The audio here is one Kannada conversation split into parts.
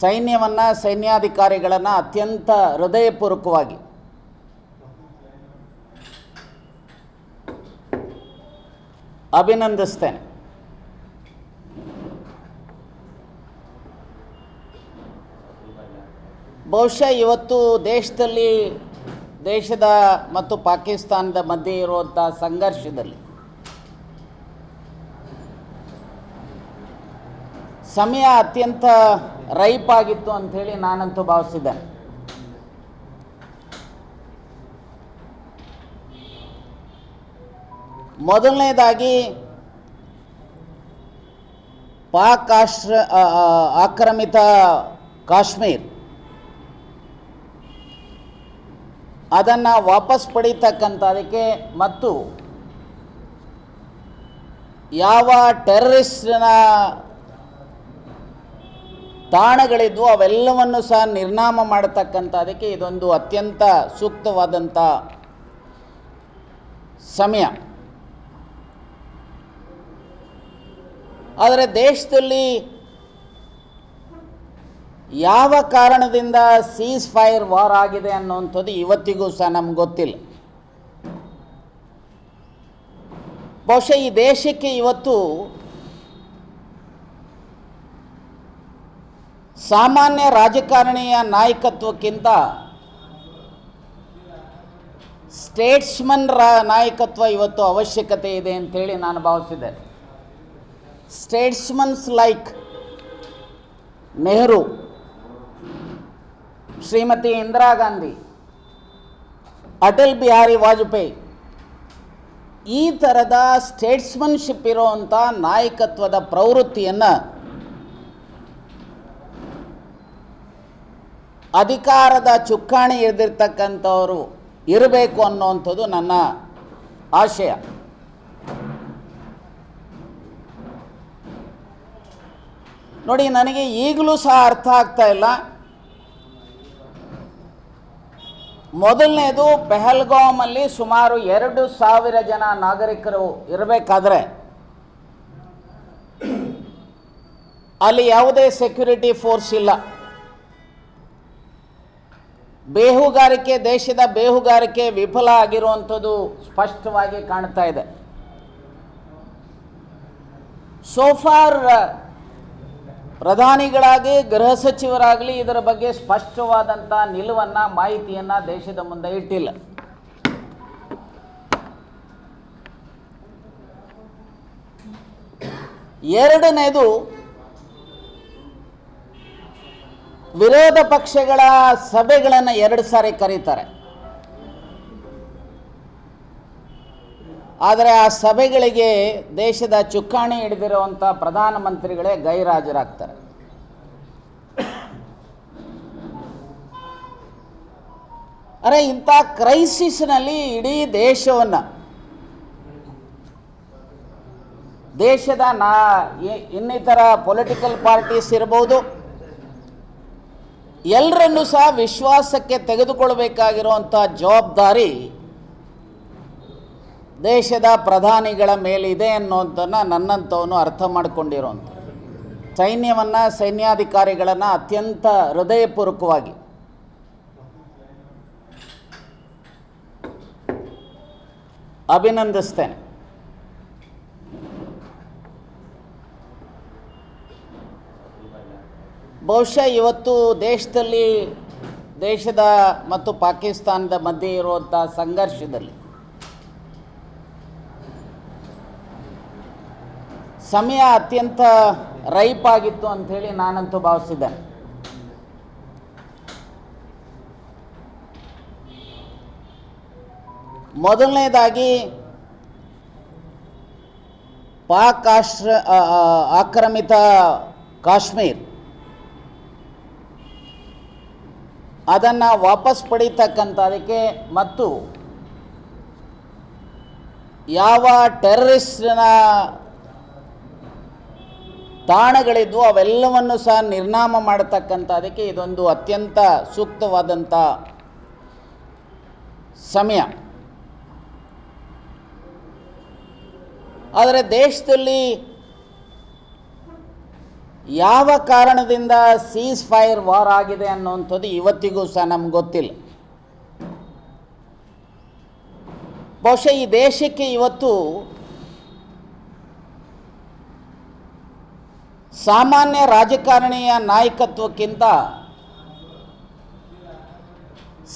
ಸೈನ್ಯವನ್ನು ಸೈನ್ಯಾಧಿಕಾರಿಗಳನ್ನು ಅತ್ಯಂತ ಹೃದಯಪೂರ್ವಕವಾಗಿ ಅಭಿನಂದಿಸ್ತೇನೆ. ಬಹುಶಃ ಇವತ್ತು ದೇಶದ ಮತ್ತು ಪಾಕಿಸ್ತಾನದ ಮಧ್ಯೆ ಇರುವಂಥ ಸಂಘರ್ಷದಲ್ಲಿ ಸಮಯ ಅತ್ಯಂತ ರೈಪ್ ಆಗಿತ್ತು ಅಂಥೇಳಿ ನಾನಂತೂ ಭಾವಿಸಿದ್ದೇನೆ. ಮೊದಲನೇದಾಗಿ ಪಾಕ್ ಆಕ್ರಮಿತ ಕಾಶ್ಮೀರ್ ಅದನ್ನು ವಾಪಸ್ ಪಡೀತಕ್ಕಂಥದಕ್ಕೆ ಮತ್ತು ಯಾವ ಟೆರರಿಸ್ಟ್ನ ತಾಣಗಳಿದ್ವು ಅವೆಲ್ಲವನ್ನು ಸಹ ನಿರ್ನಾಮ ಮಾಡತಕ್ಕಂಥದಕ್ಕೆ ಇದೊಂದು ಅತ್ಯಂತ ಸೂಕ್ತವಾದಂಥ ಸಮಯ. ಆದರೆ ದೇಶದಲ್ಲಿ ಯಾವ ಕಾರಣದಿಂದ ಸೀಸ್ ಫೈರ್ ವಾರ್ ಆಗಿದೆ ಅನ್ನುವಂಥದ್ದು ಇವತ್ತಿಗೂ ಸಹ ನಮ್ಗೆ ಗೊತ್ತಿಲ್ಲ. ಬಹುಶಃ ಈ ದೇಶಕ್ಕೆ ಇವತ್ತು ಸಾಮಾನ್ಯ ರಾಜಕಾರಣಿಯ ನಾಯಕತ್ವಕ್ಕಿಂತ ಸ್ಟೇಟ್ಸ್ಮನ್ ನಾಯಕತ್ವ ಇವತ್ತು ಅವಶ್ಯಕತೆ ಇದೆ ಅಂತೇಳಿ ನಾನು ಭಾವಿಸಿದೆ. ಸ್ಟೇಟ್ಸ್ಮನ್ಸ್ ಲೈಕ್ ನೆಹರು, ಶ್ರೀಮತಿ ಇಂದಿರಾ ಗಾಂಧಿ, ಅಟಲ್ ಬಿಹಾರಿ ವಾಜಪೇಯಿ, ಈ ಥರದ ಸ್ಟೇಟ್ಸ್ಮನ್ಶಿಪ್ ಇರುವಂಥ ನಾಯಕತ್ವದ ಪ್ರವೃತ್ತಿಯನ್ನು ಅಧಿಕಾರದ ಚುಕ್ಕಾಣಿ ಹಿಡಿದಿರ್ತಕ್ಕಂಥವರು ಇರಬೇಕು ಅನ್ನುವಂಥದ್ದು ನನ್ನ ಆಶಯ. ನೋಡಿ, ನನಗೆ ಈಗಲೂ ಸಹ ಅರ್ಥ ಆಗ್ತಾ ಇಲ್ಲ. ಮೊದಲನೇದು, ಪೆಹಲ್ಗಾಮಲ್ಲಿ ಸುಮಾರು 2,000 ಜನ ನಾಗರಿಕರು ಇರಬೇಕಾದ್ರೆ ಅಲ್ಲಿ ಯಾವುದೇ ಸೆಕ್ಯೂರಿಟಿ ಫೋರ್ಸ್ ಇಲ್ಲ. ದೇಶದ ಬೇಹುಗಾರಿಕೆ ವಿಫಲ ಆಗಿರುವಂಥದ್ದು ಸ್ಪಷ್ಟವಾಗಿ ಕಾಣ್ತಾ ಇದೆ. ಸೋಫಾರ್ ಪ್ರಧಾನಿಗಳಾಗಿ ಗೃಹ ಸಚಿವರಾಗಲಿ ಇದರ ಬಗ್ಗೆ ಸ್ಪಷ್ಟವಾದಂಥ ನಿಲುವನ್ನು, ಮಾಹಿತಿಯನ್ನು ದೇಶದ ಮುಂದೆ ಇಟ್ಟಿಲ್ಲ. ಎರಡನೇದು, ವಿರೋಧ ಪಕ್ಷಗಳ ಸಭೆಗಳನ್ನು 2 ಸಾರಿ ಕರೀತಾರೆ. ಆದರೆ ಆ ಸಭೆಗಳಿಗೆ ದೇಶದ ಚುಕ್ಕಾಣಿ ಹಿಡಿದಿರುವಂಥ ಪ್ರಧಾನಮಂತ್ರಿಗಳೇ ಗೈರಾಜರಾಗ್ತಾರೆ. ಅರೆ, ಇಂಥ ಕ್ರೈಸಿಸ್ನಲ್ಲಿ ಇಡೀ ದೇಶವನ್ನು, ದೇಶದ ಇನ್ನಿತರ ಪೊಲಿಟಿಕಲ್ ಪಾರ್ಟೀಸ್ ಇರ್ಬೋದು, ಎಲ್ಲರನ್ನೂ ಸಹ ವಿಶ್ವಾಸಕ್ಕೆ ತೆಗೆದುಕೊಳ್ಬೇಕಾಗಿರುವಂಥ ಜವಾಬ್ದಾರಿ ದೇಶದ ಪ್ರಧಾನಿಗಳ ಮೇಲಿದೆ ಅನ್ನೋದನ್ನು ನನ್ನಂಥವನು ಅರ್ಥ ಮಾಡಿಕೊಂಡಿರುವಂಥ ಸೈನ್ಯವನ್ನು ಸೈನ್ಯಾಧಿಕಾರಿಗಳನ್ನು ಅತ್ಯಂತ ಹೃದಯಪೂರ್ವಕವಾಗಿ ಅಭಿನಂದಿಸ್ತೇನೆ. ಬಹುಶಃ ಇವತ್ತು ದೇಶದ ಮತ್ತು ಪಾಕಿಸ್ತಾನದ ಮಧ್ಯೆ ಇರುವಂಥ ಸಂಘರ್ಷದಲ್ಲಿ ಸಮಯ ಅತ್ಯಂತ ರೈಪ್ ಆಗಿತ್ತು ಅಂಥೇಳಿ ನಾನಂತೂ ಭಾವಿಸಿದ್ದೇನೆ. ಮೊದಲನೇದಾಗಿ ಪಾಕ್ ಆಕ್ರಮಿತ ಕಾಶ್ಮೀರ್ ಅದನ್ನು ವಾಪಸ್ ಪಡೀತಕ್ಕಂಥದಕ್ಕೆ ಮತ್ತು ಯಾವ ಟೆರರಿಸ್ಟ್ನ ತಾಣಗಳಿದ್ವು ಅವೆಲ್ಲವನ್ನು ಸಹ ನಿರ್ನಾಮ ಮಾಡತಕ್ಕಂಥದಕ್ಕೆ ಇದೊಂದು ಅತ್ಯಂತ ಸೂಕ್ತವಾದಂಥ ಸಮಯ. ಆದರೆ ದೇಶದಲ್ಲಿ ಯಾವ ಕಾರಣದಿಂದ ಸೀಸ್ ಫೈರ್ ವಾರ್ ಆಗಿದೆ ಅನ್ನುವಂಥದ್ದು ಇವತ್ತಿಗೂ ಸಹ ನಮ್ಗೆ ಗೊತ್ತಿಲ್ಲ. ಬಹುಶಃ ಈ ದೇಶಕ್ಕೆ ಇವತ್ತು ಸಾಮಾನ್ಯ ರಾಜಕಾರಣಿಯ ನಾಯಕತ್ವಕ್ಕಿಂತ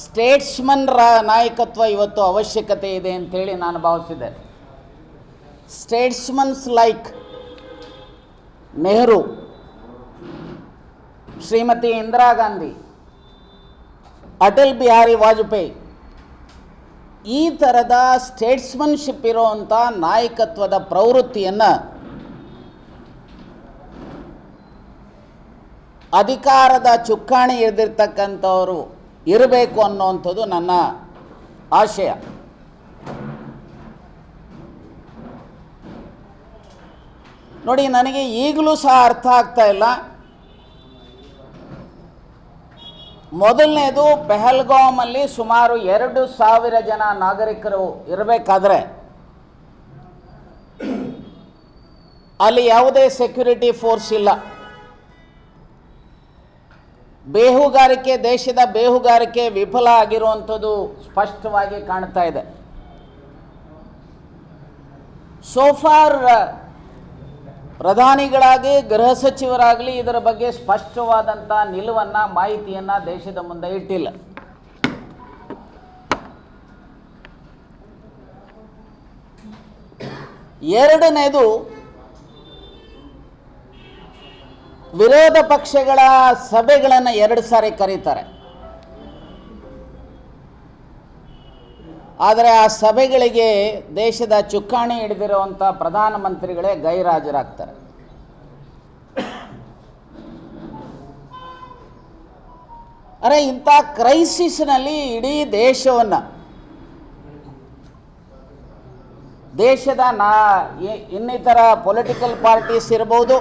ಸ್ಟೇಟ್ಸ್ಮನ್ ನಾಯಕತ್ವ ಇವತ್ತು ಅವಶ್ಯಕತೆ ಇದೆ ಅಂತೇಳಿ ನಾನು ಭಾವಿಸಿದೆ. ಸ್ಟೇಟ್ಸ್ಮನ್ಸ್ ಲೈಕ್ ನೆಹರು, ಶ್ರೀಮತಿ ಇಂದಿರಾ ಗಾಂಧಿ, ಅಟಲ್ ಬಿಹಾರಿ ವಾಜಪೇಯಿ, ಈ ಥರದ ಸ್ಟೇಟ್ಸ್ಮನ್ಶಿಪ್ ಇರುವಂಥ ನಾಯಕತ್ವದ ಪ್ರವೃತ್ತಿಯನ್ನು ಅಧಿಕಾರದ ಚುಕ್ಕಾಣಿ ಹಿಡಿದಿರ್ತಕ್ಕಂಥವರು ಇರಬೇಕು ಅನ್ನುವಂಥದ್ದು ನನ್ನ ಆಶಯ. ನೋಡಿ, ನನಗೆ ಈಗಲೂ ಸಹ ಅರ್ಥ ಆಗ್ತಾ ಇಲ್ಲ. ಮೊದಲನೇದು, ಪೆಹಲ್ಗಾಮಲ್ಲಿ ಸುಮಾರು 2,000 ಜನ ನಾಗರಿಕರು ಇರಬೇಕಾದ್ರೆ ಅಲ್ಲಿ ಯಾವುದೇ ಸೆಕ್ಯೂರಿಟಿ ಫೋರ್ಸ್ ಇಲ್ಲ. ಬೇಹುಗಾರಿಕೆ, ದೇಶದ ಬೇಹುಗಾರಿಕೆ ವಿಫಲ ಆಗಿರುವಂಥದ್ದು ಸ್ಪಷ್ಟವಾಗಿ ಕಾಣ್ತಾ ಇದೆ. ಸೋಫಾರ್ ಪ್ರಧಾನಿಗಳಾಗಿ, ಗೃಹ ಸಚಿವರಾಗಲಿ ಇದರ ಬಗ್ಗೆ ಸ್ಪಷ್ಟವಾದಂಥ ನಿಲುವನ್ನು, ಮಾಹಿತಿಯನ್ನು ದೇಶದ ಮುಂದೆ ಇಟ್ಟಿಲ್ಲ. ಎರಡನೇದು, ವಿರೋಧ ಪಕ್ಷಗಳ ಸಭೆಗಳನ್ನು 2 ಸಾರಿ ಕರೀತಾರೆ. ಆದರೆ ಆ ಸಭೆಗಳಿಗೆ ದೇಶದ ಚುಕ್ಕಾಣಿ ಹಿಡಿದಿರುವಂಥ ಪ್ರಧಾನಮಂತ್ರಿಗಳೇ ಗೈರಾಜರಾಗ್ತಾರೆ. ಅರೆ, ಇಂಥ ಕ್ರೈಸಿಸ್ನಲ್ಲಿ ಇಡೀ ದೇಶವನ್ನು, ದೇಶದ ಇನ್ನಿತರ ಪೊಲಿಟಿಕಲ್ ಪಾರ್ಟೀಸ್ ಇರ್ಬೋದು,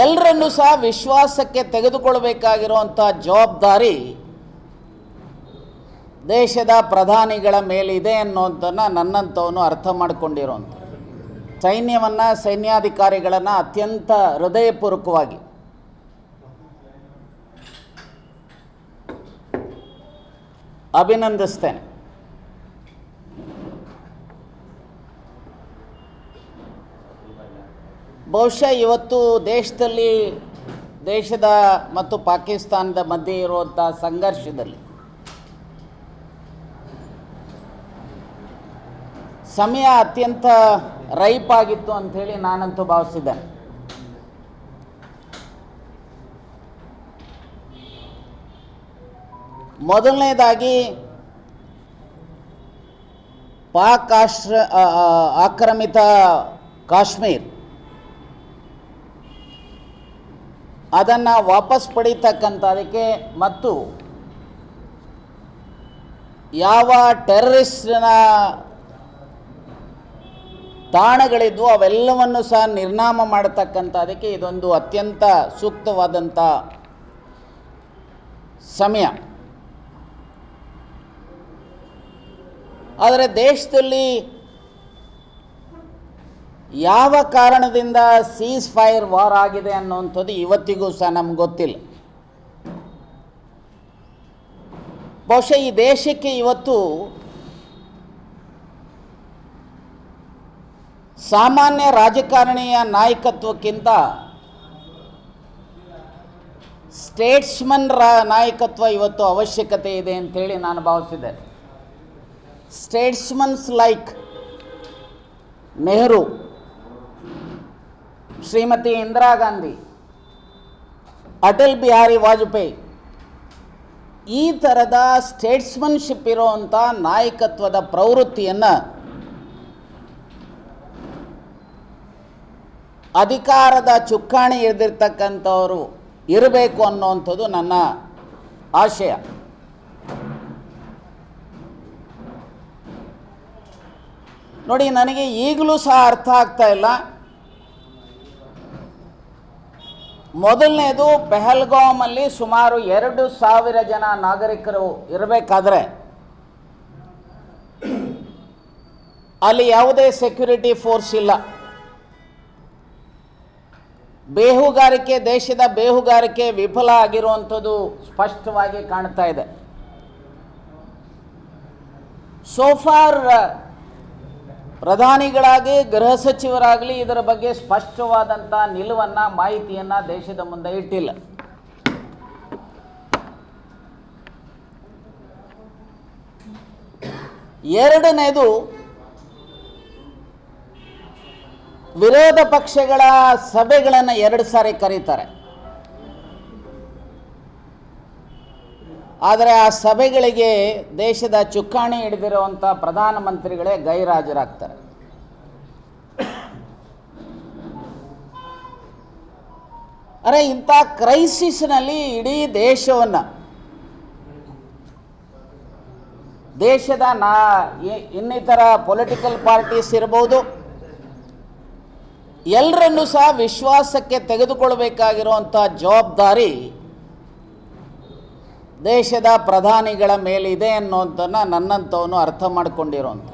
ಎಲ್ಲರನ್ನೂ ಸಹ ವಿಶ್ವಾಸಕ್ಕೆ ತೆಗೆದುಕೊಳ್ಬೇಕಾಗಿರುವಂಥ ಜವಾಬ್ದಾರಿ ದೇಶದ ಪ್ರಧಾನಿಗಳ ಮೇಲಿದೆ ಅನ್ನೋದನ್ನು ನನ್ನಂಥವನು ಅರ್ಥ ಮಾಡಿಕೊಂಡಿರುವಂಥ ಸೈನ್ಯವನ್ನು, ಸೈನ್ಯಾಧಿಕಾರಿಗಳನ್ನು ಅತ್ಯಂತ ಹೃದಯಪೂರ್ವಕವಾಗಿ ಅಭಿನಂದಿಸ್ತೇನೆ. ಬಹುಶಃ ಇವತ್ತು ದೇಶದ ಮತ್ತು ಪಾಕಿಸ್ತಾನದ ಮಧ್ಯೆ ಇರುವಂಥ ಸಂಘರ್ಷದಲ್ಲಿ ಸಮಯ ಅತ್ಯಂತ ರೈಪ್ ಆಗಿತ್ತು ಅಂಥೇಳಿ ನಾನಂತೂ ಭಾವಿಸಿದ್ದೇನೆ. ಮೊದಲನೇದಾಗಿ, ಪಾಕ್ ಆಕ್ರಮಿತ ಕಾಶ್ಮೀರ್ ಅದನ್ನು ವಾಪಸ್ ಪಡೀತಕ್ಕಂಥದಕ್ಕೆ ಮತ್ತು ಯಾವ ಟೆರರಿಸ್ಟ್ನ ತಾಣಗಳಿದ್ವು ಅವೆಲ್ಲವನ್ನು ಸಹ ನಿರ್ನಾಮ ಮಾಡತಕ್ಕಂಥದಕ್ಕೆ ಇದೊಂದು ಅತ್ಯಂತ ಸೂಕ್ತವಾದಂಥ ಸಮಯ. ಆದರೆ ದೇಶದಲ್ಲಿ ಯಾವ ಕಾರಣದಿಂದ ಸೀಸ್ ಫೈರ್ ವಾರ್ ಆಗಿದೆ ಅನ್ನುವಂಥದ್ದು ಇವತ್ತಿಗೂ ಸಹ ನಮ್ಗೆ ಗೊತ್ತಿಲ್ಲ. ಬಹುಶಃ ಈ ದೇಶಕ್ಕೆ ಇವತ್ತು ಸಾಮಾನ್ಯ ರಾಜಕಾರಣಿಯ ನಾಯಕತ್ವಕ್ಕಿಂತ ಸ್ಟೇಟ್ಸ್ಮನ್ ನಾಯಕತ್ವ ಇವತ್ತು ಅವಶ್ಯಕತೆ ಇದೆ ಅಂತೇಳಿ ನಾನು ಭಾವಿಸಿದೆ. ಸ್ಟೇಟ್ಸ್ಮನ್ಸ್ ಲೈಕ್ ನೆಹರು, ಶ್ರೀಮತಿ ಇಂದಿರಾ ಗಾಂಧಿ, ಅಟಲ್ ಬಿಹಾರಿ ವಾಜಪೇಯಿ, ಈ ಥರದ ಸ್ಟೇಟ್ಸ್ಮನ್ಶಿಪ್ ಇರುವಂಥ ನಾಯಕತ್ವದ ಪ್ರವೃತ್ತಿಯನ್ನು ಅಧಿಕಾರದ ಚುಕ್ಕಾಣಿ ಹಿಡಿದಿರ್ತಕ್ಕಂಥವರು ಇರಬೇಕು ಅನ್ನುವಂಥದ್ದು ನನ್ನ ಆಶಯ. ನೋಡಿ, ನನಗೆ ಈಗಲೂ ಸಹ ಅರ್ಥ ಆಗ್ತಾ ಇಲ್ಲ. ಮೊದಲನೇದು, ಪೆಹಲ್ಗಾಮಲ್ಲಿ ಸುಮಾರು 2,000 ಜನ ನಾಗರಿಕರು ಇರಬೇಕಾದ್ರೆ ಅಲ್ಲಿ ಯಾವುದೇ ಸೆಕ್ಯೂರಿಟಿ ಫೋರ್ಸ್ ಇಲ್ಲ. ಬೇಹುಗಾರಿಕೆ, ದೇಶದ ಬೇಹುಗಾರಿಕೆ ವಿಫಲ ಆಗಿರುವಂಥದ್ದು ಸ್ಪಷ್ಟವಾಗಿ ಕಾಣ್ತಾ ಇದೆ. ಸೋಫಾರ್ ಪ್ರಧಾನಿಗಳಾಗಿ ಗೃಹ ಸಚಿವರಾಗಲಿ ಇದರ ಬಗ್ಗೆ ಸ್ಪಷ್ಟವಾದಂಥ ನಿಲುವನ್ನು, ಮಾಹಿತಿಯನ್ನು ದೇಶದ ಮುಂದೆ ಇಟ್ಟಿಲ್ಲ. ಎರಡನೇದು, ವಿರೋಧ ಪಕ್ಷಗಳ ಸಭೆಗಳನ್ನು 2 ಸಾರಿ ಕರೀತಾರೆ. ಆದರೆ ಆ ಸಭೆಗಳಿಗೆ ದೇಶದ ಚುಕ್ಕಾಣಿ ಹಿಡಿದಿರುವಂಥ ಪ್ರಧಾನಮಂತ್ರಿಗಳೇ ಗೈರಾಜರಾಗ್ತಾರೆ. ಅರೆ, ಇಂಥ ಕ್ರೈಸಿಸ್ನಲ್ಲಿ ಇಡೀ ದೇಶವನ್ನು, ದೇಶದ ಇನ್ನಿತರ ಪೊಲಿಟಿಕಲ್ ಪಾರ್ಟೀಸ್ ಇರ್ಬೋದು, ಎಲ್ಲರನ್ನೂ ಸಹ ವಿಶ್ವಾಸಕ್ಕೆ ತೆಗೆದುಕೊಳ್ಳಬೇಕಾಗಿರುವಂಥ ಜವಾಬ್ದಾರಿ ದೇಶದ ಪ್ರಧಾನಿಗಳ ಮೇಲಿದೆ ಅನ್ನೋದನ್ನು ನನ್ನಂಥವನು ಅರ್ಥ ಮಾಡಿಕೊಂಡಿರುವಂಥ